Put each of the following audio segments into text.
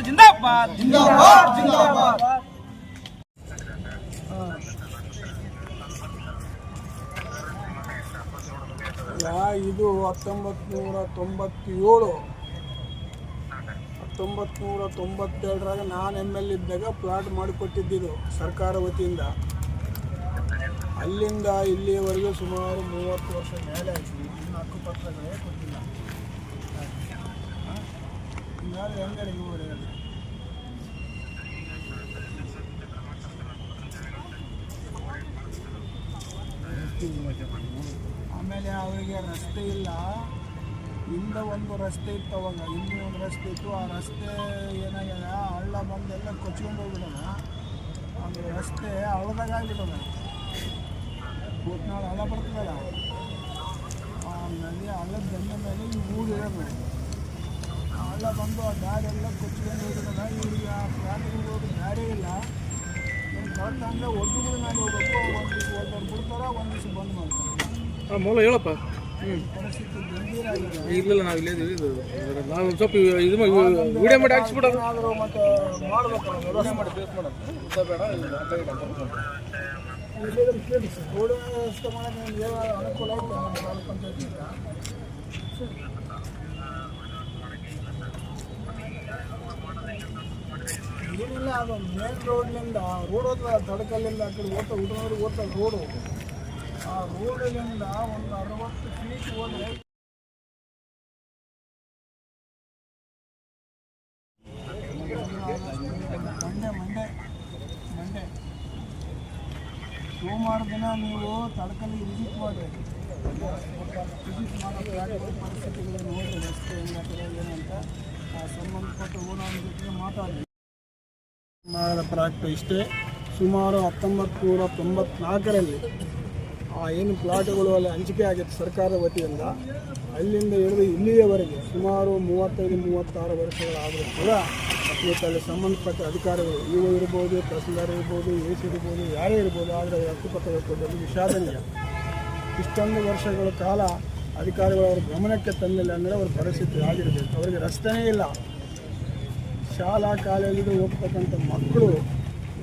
ಜಿಂದಾಬಾದ್ ಜಿಂದಾಬಾದ್ ಜಿಂದಾಬಾದ್. ಇದು 1997 ನಾನು ML ಇದ್ದಾಗ ಪ್ಲಾಟ್ ಮಾಡಿಕೊಟ್ಟಿದ್ದು ಸರ್ಕಾರ ವತಿಯಿಂದ. ಅಲ್ಲಿಂದ ಇಲ್ಲಿಯವರೆಗೂ ಸುಮಾರು 30 ವರ್ಷ ಮೇಲೆ ಆಯಿತು. ಇನ್ನು ಹಕ್ಕುಪತ್ರಗಳೇ ಕೊಟ್ಟಿಲ್ಲ. ಹಿಂಗಾದ್ರೆ ಹೆಂಗೆ ನೋಡಿ. ಆಮೇಲೆ ಅವರಿಗೆ ರಸ್ತೆ ಇಲ್ಲ. ಹಿಂದೆ ಒಂದು ರಸ್ತೆ ಇತ್ತು, ಅವಾಗ ಇಲ್ಲಿ ಒಂದು ರಸ್ತೆ ಇತ್ತು. ಆ ರಸ್ತೆ ಏನಾಗ್ಯದ, ಹಳ್ಳ ಬಂದೆಲ್ಲ ಕೊಚ್ಕೊಂಡು ಹೋಗ್ಬಿಡೋಣ. ಅದು ರಸ್ತೆ ಹಳ್ಳದಾಗ ಆಗಿಬಿಡೋಣ. ಕೂತ್ನಾಳು ಹಳ್ಳ ಬರ್ತದಲ್ಲ, ಆ ನದಿ ಹಳ್ಳದ ಬಂದ ಮೇಲೆ ಈ ಊರು ಇರೋದು. ಆ ಹಳ್ಳ ಬಂದು ಆ ದಾರಿ ಎಲ್ಲ ಕೊಚ್ಕೊಂಡು ಹೋಗಿರೋಣ. ಇವರಿಗೆ ಆ ಪ್ರಾಣಿಗಳಿಗೆ ಹೋಗಿ ದಾರಿ ಇಲ್ಲ. ಕರೆಕ್ಟ್ ಅಂದರೆ ಒಡ್ಡುಗಳ ಮೇಲೆ ಹೋಗ್ಬೇಕು. ಒಂದು ದಿವಸ ಒಳ್ಳೆದು ಬಿಡ್ತಾರೆ, ಒಂದು ದಿವಸ ಬಂದ್ ಮಾಡ್ತಾರೆ. ಮೂಲ ಹೇಳಪ್ಪ. ಪರಿಸ್ಥಿತಿ ಗಂಭೀರ ಆಗಿದೆ. ಇಲ್ಲ ನಾವು ಇಲ್ಲೇ ನಾವು ಸ್ವಲ್ಪ ಇದು ವಿಡಿಯೋ ಮಾಡಿ ಹಾಕ್ಸ್ಬಿಡೋದು. ಆದರೂ ಮತ್ತೆ ಮಾಡ್ಬೇಕಲ್ಲ, ವ್ಯವಸ್ಥೆ ಮಾಡಿ ಬೇಸ್ ಮಾಡೋದು ಬೇಡ. ರೋಡ್ ವ್ಯವಸ್ಥೆ ಮಾಡೋದು ಅನುಕೂಲ ಆಯ್ತು ನಮ್ಮ ತಾಲೂಕು ಪಂಚಾಯತಿಂದ. ಏನಿಲ್ಲ, ಅದು ಮೇನ್ ರೋಡ್ನಿಂದ ರೋಡ್ ಹೋದ ತಡಕಲ್ಲಿಂದ ಆ ಕಡೆ ಓದ್ತಾ ಹುಡುಗರು ಓದ್ತಾ ರೋಡು. ಆ ರೋಡಿನಿಂದ ಒಂದು 60 ಫೀಟ್ ಹೋದರೆ ಮಂಡೆ ಸೋಮವಾರ ದಿನ ನೀವು ತಡಕಲ್ಲಿ ವಿಸಿಟ್ ಮಾಡಿರಿ. ವಿಸಿಟ್ ಮಾಡೋ ಪರಿಸ್ಥಿತಿಗಳು ನೋಡಿರಿ, ರಸ್ತೆ ಹೆಂಗಾಗ್ತದೆ ಏನಂತ. ಸಂಬಂಧಪಟ್ಟ ಓನರ್ ಜೊತೆಗೆ ಮಾತಾಡಿ ಮಾಡಿದ ಪ್ರಾಕ್ಟ್ ಇಷ್ಟೇ. ಸುಮಾರು 1994ರಲ್ಲಿ ಏನು ಪ್ಲಾಟ್ಗಳು ಅಲ್ಲಿ ಹಂಚಿಕೆ ಆಗಿತ್ತು ಸರ್ಕಾರದ ವತಿಯಿಂದ, ಅಲ್ಲಿಂದ ಹಿಡಿದು ಇಲ್ಲಿಯವರೆಗೆ ಸುಮಾರು 35-36 ವರ್ಷಗಳಾದರೂ ಕೂಡ ಇವತ್ತಲ್ಲಿ ಸಂಬಂಧಪಟ್ಟ ಅಧಿಕಾರಿಗಳು ಇವು ಇರ್ಬೋದು, ತಹಸೀಲ್ದಾರ್ ಇರ್ಬೋದು, AC ಇರ್ಬೋದು, ಯಾರೇ ಇರ್ಬೋದು, ಆದರೆ ಹಕ್ಕುಪತ್ರಗಳು ಕೊಡೋದು ವಿಷಾದನೀಯ. ಇಷ್ಟೊಂದು ವರ್ಷಗಳ ಕಾಲ ಅಧಿಕಾರಿಗಳು ಅವ್ರ ಗಮನಕ್ಕೆ ತಂದಿಲ್ಲ ಅಂದರೆ ಅವ್ರ ಪರಿಸ್ಥಿತಿ ಆಗಿರಬೇಕು. ಅವರಿಗೆ ರಸ್ತೆನೇ ಇಲ್ಲ. ಶಾಲಾ ಕಾಲೇಜಿಗೆ ಹೋಗ್ತಕ್ಕಂಥ ಮಕ್ಕಳು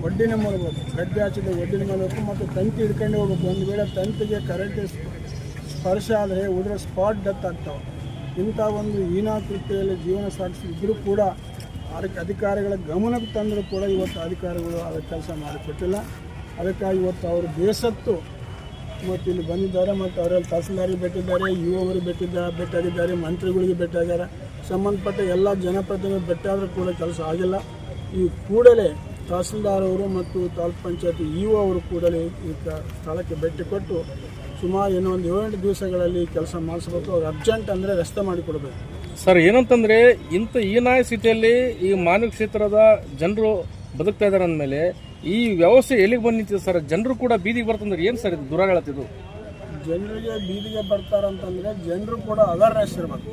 ಒಡ್ಡಿನ ಮೂಲಬೇಕು, ಗಡ್ಡೆ ಹಚ್ಚಿದ ಒಡ್ಡಿನ ಮೂಲಬೇಕು ಮತ್ತು ತಂತಿ ಹಿಡ್ಕೊಂಡು ಹೋಗ್ಬೇಕು. ಒಂದು ವೇಳೆ ತಂತಿಗೆ ಕರೆಂಟ್ ಸ್ಪರ್ಶ ಆದರೆ ಉಳಿದ್ರೆ ಸ್ಪಾಟ್ ಡೆತ್ ಆಗ್ತಾವೆ. ಇಂಥ ಒಂದು ಹೀನಾಕೃತಿಯಲ್ಲಿ ಜೀವನ ಸಾಗಿಸಿದ್ರೂ ಕೂಡ ಅದಕ್ಕೆ ಅಧಿಕಾರಿಗಳ ಗಮನಕ್ಕೆ ತಂದರೂ ಕೂಡ ಇವತ್ತು ಅಧಿಕಾರಿಗಳು ಅದಕ್ಕೆ ಕೆಲಸ ಮಾಡಿಕೊಟ್ಟಿಲ್ಲ. ಅದಕ್ಕಾಗಿ ಇವತ್ತು ಅವರು ಬೇಸತ್ತು ಇವತ್ತು ಇಲ್ಲಿ ಬಂದಿದ್ದಾರೆ. ಮತ್ತು ಅವರಲ್ಲಿ ತಹಸೀಲ್ದಾರಿಗೆ ಭೇಟಿದ್ದಾರೆ, UOವರಿಗೆ ಭೇಟಿಯಾಗಿದ್ದಾರೆ, ಮಂತ್ರಿಗಳಿಗೆ ಭೇಟಿಯಾಗಿದ್ದಾರೆ. ಸಂಬಂಧಪಟ್ಟ ಎಲ್ಲ ಜನಪ್ರತಿನಿಧಿಗಳು ಭೇಟಿಯಾದರೂ ಕೂಡ ಕೆಲಸ ಆಗಿಲ್ಲ. ಈ ಕೂಡಲೇ ತಹಸೀಲ್ದಾರ್ ಅವರು ಮತ್ತು ತಾಲೂಕು ಪಂಚಾಯತಿ EO ಅವರು ಕೂಡಲೇ ಈ ಸ್ಥಳಕ್ಕೆ ಭೇಟಿ ಕೊಟ್ಟು ಸುಮಾರು ಇನ್ನೊಂದು 7 ದಿವಸಗಳಲ್ಲಿ ಕೆಲಸ ಮಾಡಿಸ್ಬೇಕು. ಅವ್ರು ಅರ್ಜೆಂಟ್ ಅಂದರೆ ರಸ್ತೆ ಮಾಡಿಕೊಡ್ಬೇಕು. ಸರ್, ಏನಂತಂದರೆ ಇಂಥ ಹೀನಾಯ ಸ್ಥಿತಿಯಲ್ಲಿ ಈ ಮಾನವ ಕ್ಷೇತ್ರದ ಜನರು ಬದುಕ್ತಾ ಇದ್ದಾರೆ ಅಂದಮೇಲೆ ಈ ವ್ಯವಸ್ಥೆ ಎಲ್ಲಿಗೆ ಬಂದು ನಿಂತಿದೆ ಸರ್? ಜನರು ಕೂಡ ಬೀದಿಗೆ ಬರ್ತಂದ್ರೆ ಏನು ಸರ್ ಇದು ದುರಾಗಳತ್ತಿದು? ಜನರಿಗೆ ಬೀದಿಗೆ ಬರ್ತಾರಂತಂದರೆ ಜನರು ಕೂಡ ಅವೇರ್ನೆಸ್ ಇರಬೇಕು.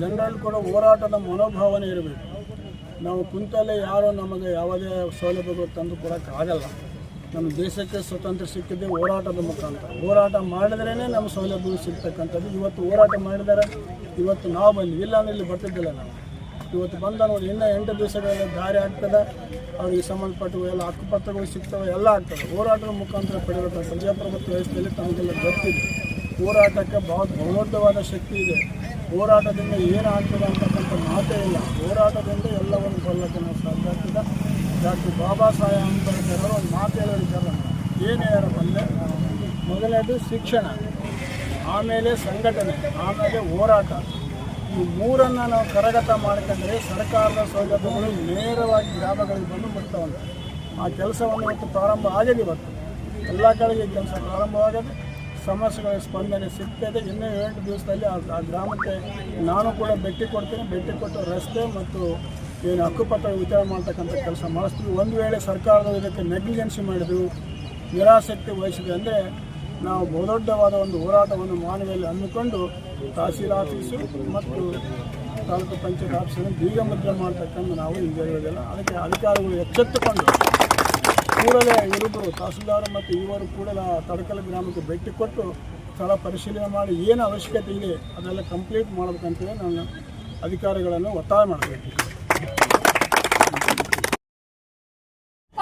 ಜನರಲ್ಲಿ ಕೂಡ ಹೋರಾಟದ ಮನೋಭಾವನೆ ಇರಬೇಕು. ನಾವು ಕುಂತಲ್ಲೇ ಯಾರೋ ನಮಗೆ ಯಾವುದೇ ಸೌಲಭ್ಯಗಳು ತಂದು ಕೊಡೋಕ್ಕಾಗಲ್ಲ. ನಮ್ಮ ದೇಶಕ್ಕೆ ಸ್ವತಂತ್ರ ಸಿಕ್ಕಿದ್ದೆ ಹೋರಾಟದ ಮುಖಾಂತರ. ಹೋರಾಟ ಮಾಡಿದ್ರೇ ನಮ್ಮ ಸೌಲಭ್ಯಗಳು ಸಿಗ್ತಕ್ಕಂಥದ್ದು. ಇವತ್ತು ಹೋರಾಟ ಮಾಡಿದ್ದಾರೆ, ಇವತ್ತು ನಾವು ಬಂದ್ವಿ. ಇಲ್ಲ ಅಂದರೆ ಇಲ್ಲಿ ಬರ್ತಿದ್ದಿಲ್ಲ ನಾವು. ಇವತ್ತು ಬಂದ ನೋಡಿ, ಇನ್ನೂ 8 ದಿವಸಗಳಲ್ಲಿ ದಾರಿ ಆಗ್ತದೆ. ಅವ್ರಿಗೆ ಸಂಬಂಧಪಟ್ಟವು ಎಲ್ಲ ಹಕ್ಕುಪತ್ರಗಳು ಸಿಗ್ತವೆ, ಎಲ್ಲ ಆಗ್ತದೆ. ಹೋರಾಟದ ಮುಖಾಂತರ ಪಡೆಯುವಂಥ ಪ್ರಜಾಪ್ರಭುತ್ವ ವ್ಯವಸ್ಥೆಯಲ್ಲಿ ತಮಗೆಲ್ಲ ಗೊತ್ತಿದೆ. ಹೋರಾಟಕ್ಕೆ ಬಹುದೊಡ್ಡವಾದ ಶಕ್ತಿ ಇದೆ. ಹೋರಾಟದಿಂದ ಏನಾಗ್ತದೆ ಅಂತಕ್ಕಂಥ ಮಾತೇ ಇಲ್ಲ. ಹೋರಾಟದಿಂದ ಎಲ್ಲವನ್ನು ಕೊಲ್ಲಕ್ಕೆ ನಾವು ಸಾಧ್ಯ ಆಗ್ತದೆ. ಡಾಕ್ಟರ್ ಬಾಬಾ ಸಾಹೇಬ್ ಅಂಬೇಡ್ಕರ್ ಅವರು ಒಂದು ಮಾತು ಹೇಳಿದ್ದಾರೆ, ಏನು ಯಾರು ಬಂದರೆ ಮೊದಲನೇದು ಶಿಕ್ಷಣ, ಆಮೇಲೆ ಸಂಘಟನೆ, ಆಮೇಲೆ ಹೋರಾಟ. ಈ ಮೂರನ್ನು ನಾವು ಕರಗತ ಮಾಡ್ಕೊಂಡ್ರೆ ಸರ್ಕಾರದ ಸೌಲಭ್ಯಗಳು ನೇರವಾಗಿ ಗ್ರಾಮಗಳಿಗೆ ಬಂದು ಮುಟ್ತಾವಂತ. ಆ ಕೆಲಸವನ್ನು ಇವತ್ತು ಪ್ರಾರಂಭ ಆಗಿದೆ. ಇವತ್ತು ಎಲ್ಲ ಕಡೆಗೆ ಕೆಲಸ ಪ್ರಾರಂಭವಾಗಿದೆ. ಸಮಸ್ಯೆಗಳ ಸ್ಪಂದನೆ ಸಿಗ್ತದೆ. ಇನ್ನೂ 8 ದಿವಸದಲ್ಲಿ ಆ ಗ್ರಾಮಕ್ಕೆ ನಾನು ಕೂಡ ಭೇಟಿ ಕೊಡ್ತೀನಿ. ಭೇಟಿ ಕೊಟ್ಟು ರಸ್ತೆ ಮತ್ತು ಏನು ಹಕ್ಕುಪತ್ರ ವಿತರಣೆ ಮಾಡ್ತಕ್ಕಂಥ ಕೆಲಸ ಮಾಡಿಸ್ತೀವಿ. ಒಂದು ವೇಳೆ ಸರ್ಕಾರದ ಇದಕ್ಕೆ ನೆಗ್ಲಿಜೆನ್ಸಿ ಮಾಡಿದ್ರು, ನಿರಾಸಕ್ತಿ ವಹಿಸಿದೆ ಅಂದರೆ ನಾವು ಬಹುದೊಡ್ಡವಾದ ಒಂದು ಹೋರಾಟವನ್ನು ಮಾನವಿಯಲ್ಲಿ ಹಮ್ಮಿಕೊಂಡು ತಹಸೀಲ್ ಆಫೀಸು ಮತ್ತು ತಾಲೂಕು ಪಂಚಾಯತ್ ಆಫೀಸನ್ನು ಬೀಗ ಮುದ್ರೆ ಮಾಡ್ತಕ್ಕಂಥ ನಾವು ಈಗ ಹೇಳೋದಿಲ್ಲ. ಅದಕ್ಕೆ ಅಧಿಕಾರಿಗಳು ಎಚ್ಚೆತ್ತುಕೊಂಡು ಕೂಡಲೇ ಇರುವುದು ತಹಸೀಲ್ದಾರ್ ಮತ್ತು ಇವರು ಕೂಡಲೇ ತಡಕಲ ಗ್ರಾಮಕ್ಕೆ ಭೇಟಿ ಕೊಟ್ಟು ಸ್ಥಳ ಪರಿಶೀಲನೆ ಮಾಡಿ ಏನು ಅವಶ್ಯಕತೆ ಇದೆ ಅದೆಲ್ಲ ಕಂಪ್ಲೀಟ್ ಮಾಡಬೇಕಂತೇಳಿ ನಾನು ಅಧಿಕಾರಿಗಳನ್ನು ಒತ್ತಾಯ ಮಾಡಬೇಕು.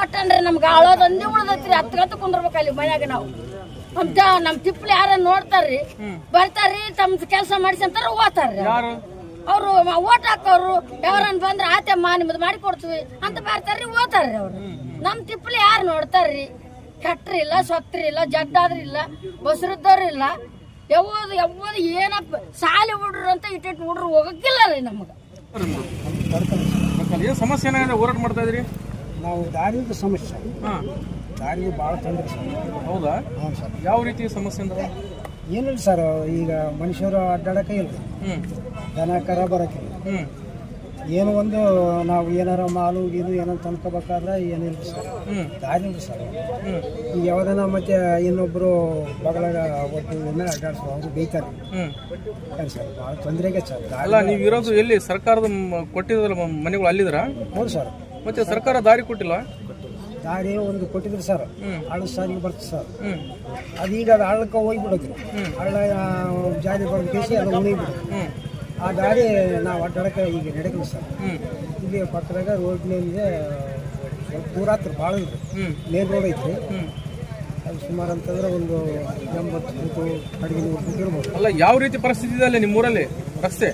ಕೊಟ್ಟನ್ರಿ ನಮ್ಗೆ ಅಳೋದೊಂದೇ ಉಳ್ದೈತ್ರಿ. ಹತ್ತು ಕುಂದ್ರಬೇಕು ಅಲ್ಲಿ ಮನ್ಯಾಗ ನಾವು. ನಮ್ ತಿಪ್ಪಲಿ ಯಾರ ನೋಡ್ತಾರ್ರಿ, ಬರ್ತಾರ್ರಿ, ತಮ್ಮ ಕೆಲಸ ಮಾಡಿಸಂತಾರ ಹೋಗ್ತಾರ್ರಿ. ಅವ್ರು ಓಟ್ ಹಾಕೋರು ಯಾರನ್ನ ಬಂದ್ರ ಆತಮ್ಮ ನಿಮ್ದು ಮಾಡಿ ಕೊಡ್ತೀವಿ ಅಂತ ಬರ್ತಾರ್ರಿ, ಹೋಗ್ತಾರ್ರಿ. ಅವ್ರು ನಮ್ ತಿಪ್ಪಲಿ ಯಾರು ನೋಡ್ತಾರ್ರಿ? ಕಟ್ರಿ ಇಲ್ಲ, ಸೊತ್ರಿ ಇಲ್ಲ, ಜಡ್ಡಾದ್ರಿ ಇಲ್ಲ, ಬಸರಿದ್ದವ್ರು ಇಲ್ಲ. ಯಾವ್ದು ಏನಪ್ಪ ಸಾಲಿ ಹುಡ್ರು ಅಂತ ಇಟ್ಟಿಟ್ಟು ಹುಡ್ರು ಹೋಗಕ್ಕಿಲ್ಲ ರೀ ನಮ್ಗೆ. ಏನ್ ಸಮಸ್ಯೆ ಏನಾಗಿದೆ ಹೋರಾಟ ಮಾಡ್ತಾ ಇದ್ರಿ? ನಾವು ದಾರಿದ ಸಮಸ್ಯೆ, ದಾರಿಗೆ ಭಾಳ ತೊಂದರೆ ಸರ್. ಹೌದಾ? ಹ್ಞೂ ಸರ್. ಯಾವ ರೀತಿ ಸಮಸ್ಯೆ ಅಂದ್ರೆ? ಏನಿಲ್ಲ ಸರ್, ಈಗ ಮನುಷ್ಯರು ಅಡ್ಡಾಡಕ್ಕೆ ಇಲ್ಲ, ದನ ಕರ ಬರೋಕ್ಕಿಲ್ಲ. ಏನು ಒಂದು ನಾವು ಏನಾರ ಮಾಲು ಗೀದು ಏನೋ ತಂದ್ಕೋಬೇಕಾದ್ರೆ ಏನಿಲ್ಲ ಸರ್, ದಾರಿ ಇಲ್ಲ ಸರ್. ಈಗ ಯಾವ್ದನ ಮತ್ತೆ ಇನ್ನೊಬ್ರು ಬಗಳಾಗ ಒಟ್ಟು ಮೇಲೆ ಅಡ್ಡಾಡ್ಸೋ ಅವ್ರು ಬೈತಾರೆ ಸರ್. ಭಾಳ ತೊಂದರೆಗೆ ಸರ್. ಅಲ್ಲ, ನೀವು ಇರೋದು ಎಲ್ಲಿ? ಸರ್ಕಾರದ ಕೊಟ್ಟಿದ್ರ ಮನೆಗಳು ಅಲ್ಲಿದ್ರ? ಹೌದು ಸರ್. ಮತ್ತೆ ಸರ್ಕಾರ ದಾರಿ ಕೊಟ್ಟಿಲ್ಲ? ದಾರಿ ಒಂದು ಕೊಟ್ಟಿದ್ರು ಸರ್, ಹಳ್ಳ ಸಾರಿಗೆ ಬರ್ತದೆ ಸರ್. ಅದೀಗ ಅದು ಹಳ್ಳಕ್ಕೆ ಹೋಗ್ಬಿಡೋದು, ಹಳ್ಳ ಜಾರಿ ಬರೋದು ಕೇಸಿ ಅದು ಉಳಿಬಿಡೋದು. ಆ ದಾರಿ ನಾವು ಅಡ್ಡಾಡಕ್ಕೆ ಈಗ ನಡೆಕಿಲ್ಲ ಸರ್. ಇಲ್ಲಿ ಪಕ್ಕದಾಗ ರೋಡ್ನಿಂದ ಸ್ವಲ್ಪ ದೂರ ಹತ್ರ ಭಾಳ ಇದೆ, ಮೇನ್ ರೋಡ್ ಐತ್ರಿ. ಅದು ಸುಮಾರು ಅಂತಂದ್ರೆ ಒಂದು 80 ಫೂಟು 100 ಫೂಟ್ ಇರ್ಬೋದು. ಅಲ್ಲ, ಯಾವ ರೀತಿ ಪರಿಸ್ಥಿತಿ ಇದೆ ಅಲ್ಲಿ ನಿಮ್ಮೂರಲ್ಲಿ ರಸ್ತೆ?